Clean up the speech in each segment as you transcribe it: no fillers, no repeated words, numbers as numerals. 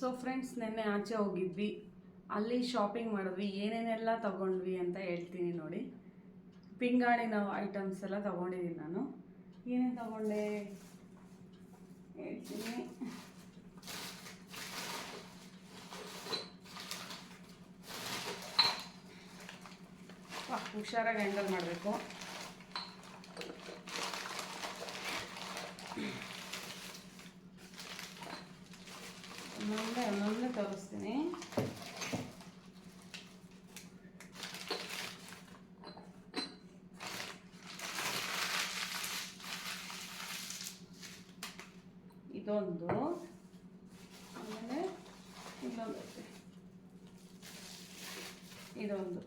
So friends, ನೆನ್ನೆ ಆಚೆ ಹೋಗಿದ್ವಿ, ಅಲ್ಲಿ ಶಾಪಿಂಗ್ ಮಾಡಿದ್ವಿ, ಏನೇನೆಲ್ಲ ತೊಗೊಂಡ್ವಿ ಅಂತ ಹೇಳ್ತೀನಿ ನೋಡಿ. ಪಿಂಗಾಣಿನ ಐಟಮ್ಸ್ ಎಲ್ಲ ತೊಗೊಂಡಿದ್ದೀನಿ ನಾನು. ಏನೇನು ತೊಗೊಂಡೆ ಹೇಳ್ತೀನಿ. ಹುಷಾರಾಗಿ ಹ್ಯಾಂಡಲ್ ಮಾಡಬೇಕು. ಒಂದೊಂದೇ ತೋರಿಸ್ತೀನಿ. ಇದೊಂದು, ಆಮೇಲೆ ಇದೊಂದು, ಇದೊಂದು.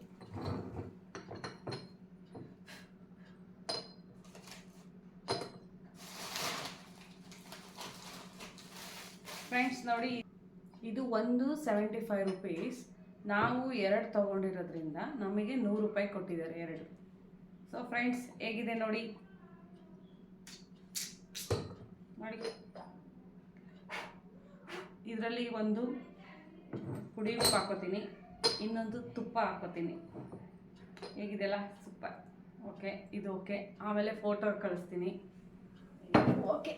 ಫ್ರೆಂಡ್ಸ್ ನೋಡಿ, ಇದು ಒಂದು 75 ರೂಪೀಸ್. ನಾವು 2 ತೊಗೊಂಡಿರೋದ್ರಿಂದ ನಮಗೆ 100 ರೂಪಾಯಿ ಕೊಟ್ಟಿದ್ದಾರೆ 2. ಸೊ ಫ್ರೆಂಡ್ಸ್, ಹೇಗಿದೆ ನೋಡಿ. ಇದರಲ್ಲಿ ಒಂದು ಪುಡಿ ಉಪ್ಪು ಹಾಕೋತೀನಿ, ಇನ್ನೊಂದು ತುಪ್ಪ ಹಾಕೋತೀನಿ. ಹೇಗಿದೆಯಲ್ಲ, ಸೂಪರ್. ಓಕೆ, ಇದು ಓಕೆ. ಆಮೇಲೆ ಫೋಟೋ ಕಳಿಸ್ತೀನಿ. ಓಕೆ.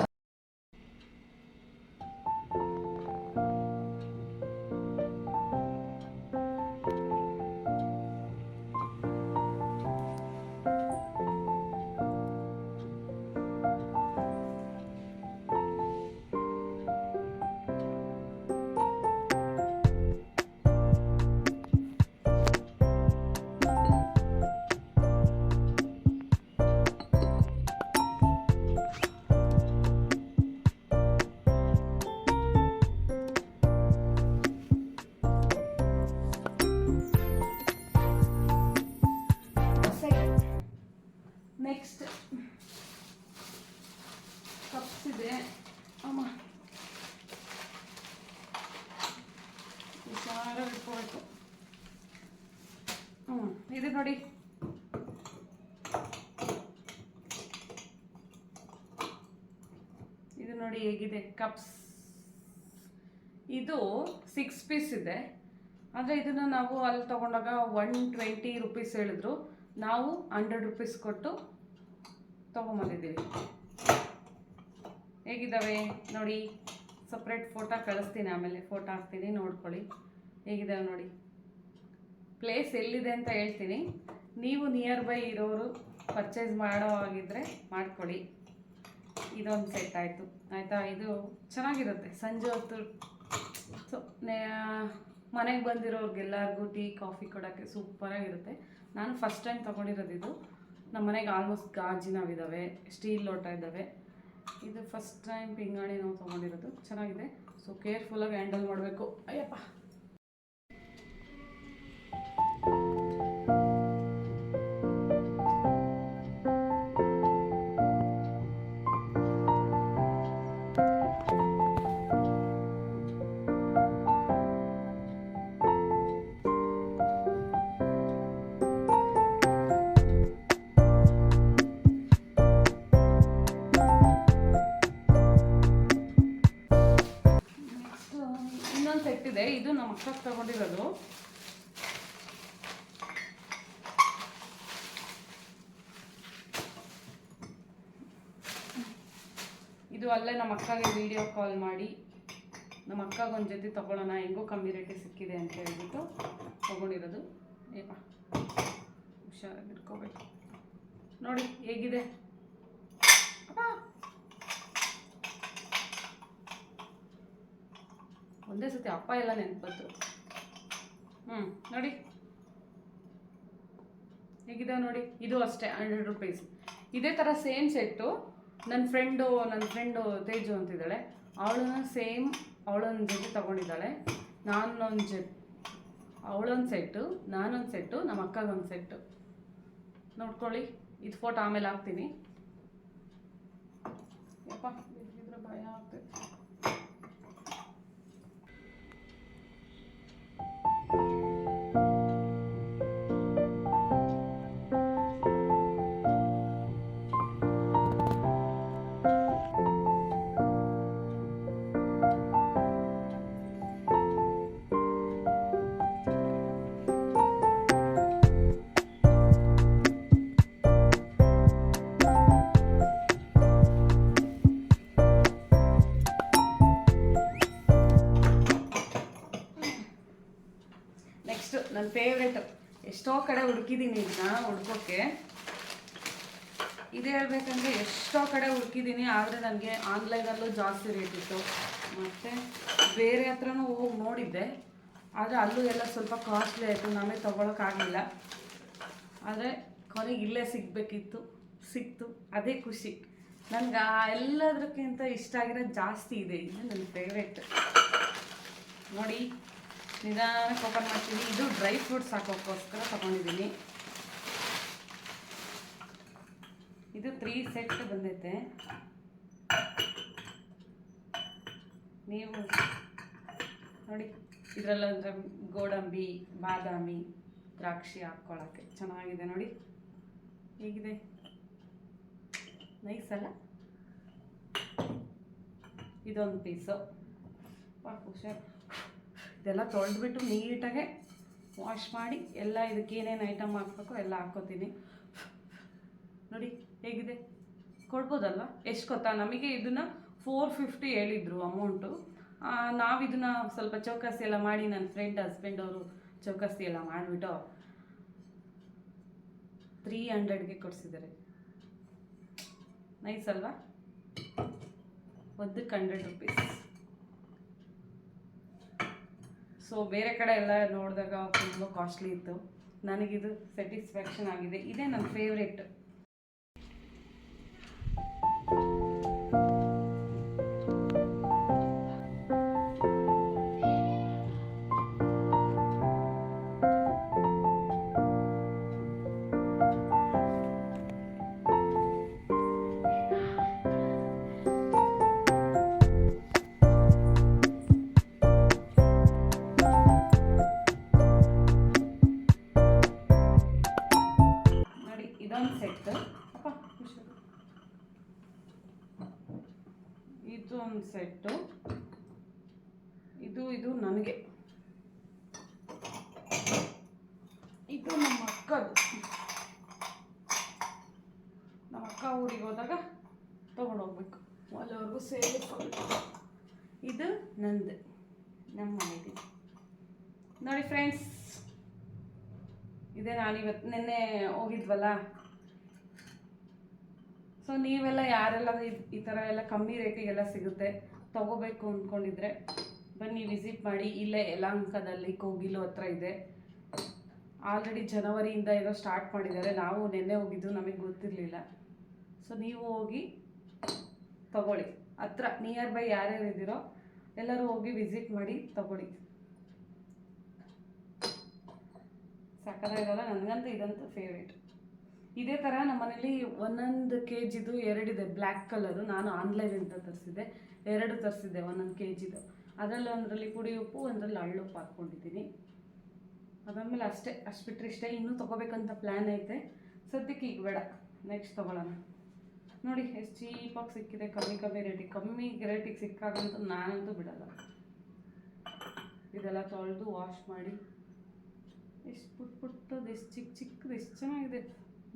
ನೆಕ್ಸ್ಟ್ ಕಪ್ಸ್ ಇದೆ. ಅಮ್ಮ ಹುಷಾರಾಗಿ ಇಟ್ಕೋಬೇಕು. ಇದು ನೋಡಿ, ಇದು ನೋಡಿ ಹೇಗಿದೆ ಕಪ್ಸ್. ಇದು 6 ಪೀಸ್ ಇದೆ. ಆದರೆ ಇದನ್ನು ನಾವು ಅಲ್ಲಿ ತೊಗೊಂಡಾಗ 120 ರೂಪೀಸ್ ಹೇಳಿದ್ರು. ನಾವು 100 ರೂಪೀಸ್ ಕೊಟ್ಟು ತೊಗೊಂಬಂದಿದ್ದೀವಿ. ಹೇಗಿದ್ದಾವೆ ನೋಡಿ. ಸಪ್ರೇಟ್ ಫೋಟೋ ಕಳಿಸ್ತೀನಿ, ಆಮೇಲೆ ಫೋಟೋ ಹಾಕ್ತೀನಿ, ನೋಡ್ಕೊಳ್ಳಿ ಹೇಗಿದ್ದಾವೆ ನೋಡಿ. ಪ್ಲೇಸ್ ಎಲ್ಲಿದೆ ಅಂತ ಹೇಳ್ತೀನಿ. ನೀವು ನಿಯರ್ ಬೈ ಇರೋರು ಪರ್ಚೇಸ್ ಮಾಡೋ ಆಗಿದ್ದರೆ ಮಾಡ್ಕೊಳ್ಳಿ. ಇದೊಂದು ಸೆಟ್ ಆಯಿತು, ಆಯಿತಾ. ಇದು ಚೆನ್ನಾಗಿರುತ್ತೆ ಸಂಜೆ ಹೊತ್ತು. ಸೊ ಮನೆಗೆ ಬಂದಿರೋರಿಗೆಲ್ಲರಿಗೂ ಟೀ ಕಾಫಿ ಕೊಡೋಕ್ಕೆ ಸೂಪರಾಗಿರುತ್ತೆ. ನಾನು ಫಸ್ಟ್ ಟೈಮ್ ತೊಗೊಂಡಿರೋದು ಇದು. ನಮ್ಮ ಮನೆಗೆ ಆಲ್ಮೋಸ್ಟ್ ಗಾಜಿನವಿದ್ದಾವೆ, ಸ್ಟೀಲ್ ಲೋಟ ಇದ್ದಾವೆ. ಇದು ಫಸ್ಟ್ ಟೈಮ್ ಪಿಂಗಾಣಿ ನಾವು ತೊಗೊಂಡಿರೋದು. ಚೆನ್ನಾಗಿದೆ. ಸೊ ಕೇರ್ಫುಲ್ಲಾಗಿ ಹ್ಯಾಂಡಲ್ ಮಾಡಬೇಕು. ಅಯ್ಯಪ್ಪ. ಸೆಟ್ ಇದೆ. ಇದು ನಮ್ಮ ಅಕ್ಕಗೆ ತಗೊಂಡಿರೋದು. ಇದು ಅಲ್ಲೇ ನಮ್ಮ ಅಕ್ಕಗೆ ವಿಡಿಯೋ ಕಾಲ್ ಮಾಡಿ ನಮ್ಮ ಅಕ್ಕಗೆ ಒಂದು ಜೊತೆ ತೊಗೊಳ್ಳೋಣ, ಹೆಂಗೋ ಕಮ್ಮಿ ರೇಟಿಗೆ ಸಿಕ್ಕಿದೆ ಅಂತ ಹೇಳ್ಬಿಟ್ಟು ತೊಗೊಂಡಿರೋದು. ಏಪ ಹುಷಾರಾಗಿ ಇಟ್ಕೋಬೇಕು ನೋಡಿ ಹೇಗಿದೆ. ಒಂದೇ ಸತಿ ಅಪ್ಪ ಎಲ್ಲ ನೆನಪತ್ತು. ನೋಡಿ ಹೇಗಿದೆ ನೋಡಿ. ಇದು ಅಷ್ಟೇ 100 ರೂಪೀಸ್. ಇದೇ ಥರ ಸೇಮ್ ಸೆಟ್ಟು ನನ್ನ ಫ್ರೆಂಡು ತೇಜು ಅಂತಿದ್ದಾಳೆ. ಅವಳೊಂದು ಜೊತೆ ತೊಗೊಂಡಿದ್ದಾಳೆ. ಅವಳೊಂದು ಸೆಟ್ಟು, ನಾನೊಂದು ಸೆಟ್ಟು, ನಮ್ಮ ಅಕ್ಕಗೊಂದು ಸೆಟ್ಟು. ನೋಡ್ಕೊಳ್ಳಿ. ಇದು ಫೋಟೋ ಆಮೇಲೆ ಹಾಕ್ತೀನಿ. ಯಪ್ಪ ಇದ್ರೆ ಭಯ ಆಗ್ತದೆ. ಫೇವ್ರೆಟ್. ಎಷ್ಟೋ ಕಡೆ ಹುಡುಕಿದ್ದೀನಿ ಇದನ್ನ ಹುಡ್ಕೋಕ್ಕೆ. ಇದು ಹೇಳ್ಬೇಕಂದ್ರೆ ಎಷ್ಟೋ ಕಡೆ ಹುಡುಕಿದ್ದೀನಿ, ಆದರೆ ನನಗೆ ಆನ್ಲೈನಲ್ಲೂ ಜಾಸ್ತಿ ರೇಟ್ ಇತ್ತು, ಮತ್ತು ಬೇರೆ ಹತ್ರನೂ ಹೋಗಿ ನೋಡಿದ್ದೆ, ಆದರೆ ಅಲ್ಲೂ ಎಲ್ಲ ಸ್ವಲ್ಪ ಕಾಸ್ಟ್ಲಿ ಆಯಿತು, ನಮಗೆ ತೊಗೊಳಕ್ಕಾಗಲಿಲ್ಲ. ಆದರೆ ಕೊನೆಗೆ ಇಲ್ಲೇ ಸಿಗಬೇಕಿತ್ತು, ಸಿಕ್ತು, ಅದೇ ಖುಷಿ. ನನಗೆ ಎಲ್ಲದಕ್ಕಿಂತ ಇಷ್ಟ ಆಗಿರೋದು ಜಾಸ್ತಿ ಇದೆ, ಇದು ನನ್ನ ಫೇವ್ರೇಟ್. ನೋಡಿ ನಿಧಾನಕ್ಕೆ ಓಪನ್ ಮಾಡ್ತೀನಿ. ಇದು ಡ್ರೈ ಫ್ರೂಟ್ಸ್ ಹಾಕೋಕ್ಕೋಸ್ಕರ ತೊಗೊಂಡಿದ್ದೀನಿ. ಇದು 3 ಸೆಟ್ ಬಂದೈತೆ. ನೀವು ನೋಡಿ, ಇದರಲ್ಲಂದ್ರೆ ಗೋಡಂಬಿ, ಬಾದಾಮಿ, ದ್ರಾಕ್ಷಿ ಹಾಕ್ಕೊಳ್ಳೋಕ್ಕೆ ಚೆನ್ನಾಗಿದೆ. ನೋಡಿ ಹೇಗಿದೆ, ನೈಸ್ ಅಲ್ಲ? ಇದೊಂದು ಪೀಸು. ಹುಷಾರು, ಇದೆಲ್ಲ ತೊಳೆದ್ಬಿಟ್ಟು ನೀಟಾಗೆ ವಾಶ್ ಮಾಡಿ ಎಲ್ಲ ಇದಕ್ಕೆ ಏನೇನು ಐಟಮ್ ಹಾಕ್ಬೇಕು ಎಲ್ಲ ಹಾಕ್ಕೋತೀನಿ. ನೋಡಿ ಹೇಗಿದೆ, ಕೊಡ್ಬೋದಲ್ವ? ಎಷ್ಟು ಗೊತ್ತಾ, ನಮಗೆ ಇದನ್ನು 450 ಹೇಳಿದರು ಅಮೌಂಟು. ನಾವು ಇದನ್ನು ಸ್ವಲ್ಪ ಚೌಕಾಸಿ ಎಲ್ಲ ಮಾಡಿ, ನನ್ನ ಫ್ರೆಂಡ್ ಹಸ್ಬೆಂಡ್ ಅವರು ಚೌಕಾಸಿ ಎಲ್ಲ ಮಾಡಿಬಿಟ್ಟು 300ಗೆ ಕೊಡಿಸಿದ್ದಾರೆ. ನೈಸ್ ಅಲ್ವಾ? ಒಂದಕ್ಕೆ 100 ರೂಪೀಸ್. ಸೊ ಬೇರೆ ಕಡೆ ಎಲ್ಲ ನೋಡಿದಾಗ ತುಂಬ ಕಾಸ್ಟ್ಲಿ ಇತ್ತು, ನನಗಿದು ಸ್ಯಾಟಿಸ್ಫ್ಯಾಕ್ಷನ್ ಆಗಿದೆ. ಇದೇ ನನ್ನ ಫೇವ್ರೇಟ್. ಸೆಟ್ ಅಪ್ಪ, ಇದು ಒಂದು ಸೆಟ್ಟು. ಇದು ನನಗೆ, ಇದು ನಮ್ಮ ಅಕ್ಕದು. ನಮ್ಮ ಅಕ್ಕ ಊರಿಗೆ ಹೋದಾಗ ತೊಗೊಂಡೋಗ್ಬೇಕು, ಅಲ್ಲಿವರೆಗೂ ಸೇಫ್. ಇದು ನಂದು, ನಮ್ಮ ಮನೆಗೆ. ನೋಡಿ ಫ್ರೆಂಡ್ಸ್, ಇದೇ ನಾನಿವತ್ತು ನಿನ್ನೆ ಹೋಗಿದ್ವಲ್ಲ. ಸೊ ನೀವೆಲ್ಲ ಯಾರೆಲ್ಲ ಈ ಥರ ಎಲ್ಲ ಕಮ್ಮಿ ರೇಟಿಗೆಲ್ಲ ಸಿಗುತ್ತೆ, ತೊಗೋಬೇಕು ಅಂದ್ಕೊಂಡಿದ್ರೆ ಬನ್ನಿ ವಿಸಿಟ್ ಮಾಡಿ. ಇಲ್ಲೇ ಯಲಹಂಕದಲ್ಲಿ ಕೋಗಿಲು ಹತ್ರ ಇದೆ. ಆಲ್ರೆಡಿ ಜನವರಿಯಿಂದ ಏನೋ ಸ್ಟಾರ್ಟ್ ಮಾಡಿದ್ದಾರೆ. ನಾವು ನಿನ್ನೆ ಹೋಗಿದ್ದು, ನಮಗೆ ಗೊತ್ತಿರಲಿಲ್ಲ. ಸೊ ನೀವು ಹೋಗಿ ತಗೊಳ್ಳಿ. ಹತ್ರ ನಿಯರ್ ಬೈ ಯಾರ್ಯಾರು ಇದ್ದೀರೋ ಎಲ್ಲರೂ ಹೋಗಿ ವಿಸಿಟ್ ಮಾಡಿ ತಗೊಳ್ಳಿ. ಸಕ್ಕತ್ತಾಗಿರಲ್ಲ, ನನಗಂತೂ ಇದಂತೂ ಫೇವ್ರೇಟ್. ಇದೇ ಥರ ನಮ್ಮ ಮನೇಲಿ 1 kgದು 2 ಇದೆ, ಬ್ಲ್ಯಾಕ್ ಕಲರು. ನಾನು ಆನ್ಲೈನಿಂದ ತರಿಸಿದ್ದೆ, 2 ತರಿಸಿದ್ದೆ 1 kgದು. ಅದರಲ್ಲಿ ಒಂದರಲ್ಲಿ ಪುಡಿ ಉಪ್ಪು, ಒಂದರಲ್ಲಿ ಹಳ್ಳುಪ್ಪು ಹಾಕ್ಕೊಂಡಿದ್ದೀನಿ. ಅದಾದಮೇಲೆ ಅಷ್ಟೇ, ಅಷ್ಟು ಬಿಟ್ಟರೆ ಇಷ್ಟೇ. ಇನ್ನೂ ತೊಗೋಬೇಕಂತ ಪ್ಲ್ಯಾನ್ ಐತೆ, ಸದ್ಯಕ್ಕೆ ಈಗ ಬೇಡ, ನೆಕ್ಸ್ಟ್ ತೊಗೊಳ್ಳೋಣ. ನೋಡಿ ಎಷ್ಟು ಚೀಪಾಗಿ ಸಿಕ್ಕಿದೆ, ಕಮ್ಮಿ ರೇಟಿಗೆ ಸಿಕ್ಕಾಗಂತೂ ನಾನಂತೂ ಬಿಡಲ್ಲ. ಇದೆಲ್ಲ ತೊಳೆದು ವಾಶ್ ಮಾಡಿ, ಎಷ್ಟು ಪುಟ್ಟದು, ಎಷ್ಟು ಚಿಕ್ಕದು, ಎಷ್ಟು ಚೆನ್ನಾಗಿದೆ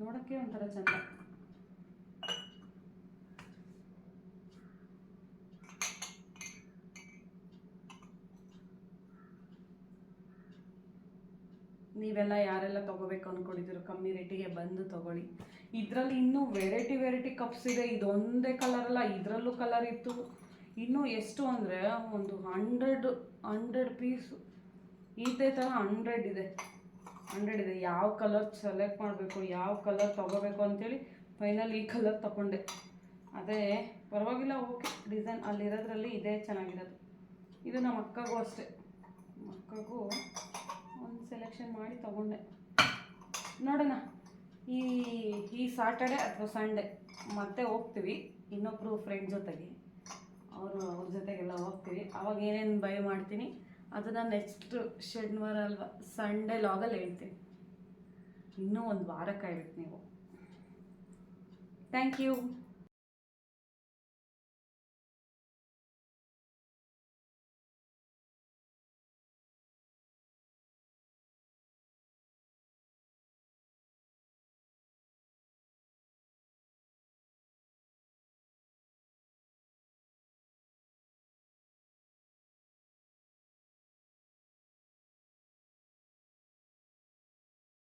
ನೋಡೋಕ್ಕೆ, ಒಂಥರ ಚಂದ. ನೀವೆಲ್ಲ ಯಾರೆಲ್ಲ ತೊಗೋಬೇಕು ಅಂದ್ಕೊಂಡಿದ್ದೀರೋ ಕಮ್ಮಿ ರೇಟಿಗೆ ಬಂದು ತೊಗೊಳ್ಳಿ. ಇದರಲ್ಲಿ ಇನ್ನೂ ವೆರೈಟಿ ಕಪ್ಸ್ ಇದೆ. ಇದೊಂದೇ ಕಲರ್ ಅಲ್ಲ, ಇದರಲ್ಲೂ ಕಲರ್ ಇತ್ತು. ಇನ್ನೂ ಎಷ್ಟು ಅಂದರೆ ಒಂದು 100 ಪೀಸು ಇದೇ ಥರ 100 ಇದೆ. ಯಾವ ಕಲರ್ ಸೆಲೆಕ್ಟ್ ಮಾಡಬೇಕು, ಯಾವ ಕಲರ್ ತೊಗೋಬೇಕು ಅಂತೇಳಿ ಫೈನಲ್ ಈ ಕಲರ್ ತೊಗೊಂಡೆ. ಅದೇ ಪರವಾಗಿಲ್ಲ, ಓಕೆ. ಡಿಸೈನ್ ಅಲ್ಲಿರೋದ್ರಲ್ಲಿ ಇದೇ ಚೆನ್ನಾಗಿರೋದು. ಇದು ನಮ್ಮ ಅಕ್ಕಗೂ ಅಷ್ಟೇ, ಅಕ್ಕಗೂ ಒಂದು ಸೆಲೆಕ್ಷನ್ ಮಾಡಿ ತೊಗೊಂಡೆ. ನೋಡೋಣ, ಈ ಸಾಟರ್ಡೆ ಅಥವಾ ಸಂಡೇ ಮತ್ತೆ ಹೋಗ್ತೀವಿ ಇನ್ನೊಬ್ಬರು ಫ್ರೆಂಡ್ ಜೊತೆಗೆ. ಅವ್ರ ಜೊತೆಗೆಲ್ಲ ಹೋಗ್ತೀವಿ. ಅವಾಗ ಏನೇನು ಬೈ ಮಾಡ್ತೀನಿ ಅದನ್ನು ನೆಕ್ಸ್ಟ್ ಶನಿವಾರ ಅಲ್ವಾ ಸಂಡೇ ಲಾಗಲ್ಲಿ ಹೇಳ್ತೀನಿ. ಇನ್ನೂ ಒಂದು ವಾರ ಕಾಯ್ಬೇಕು ನೀವು. Thank you.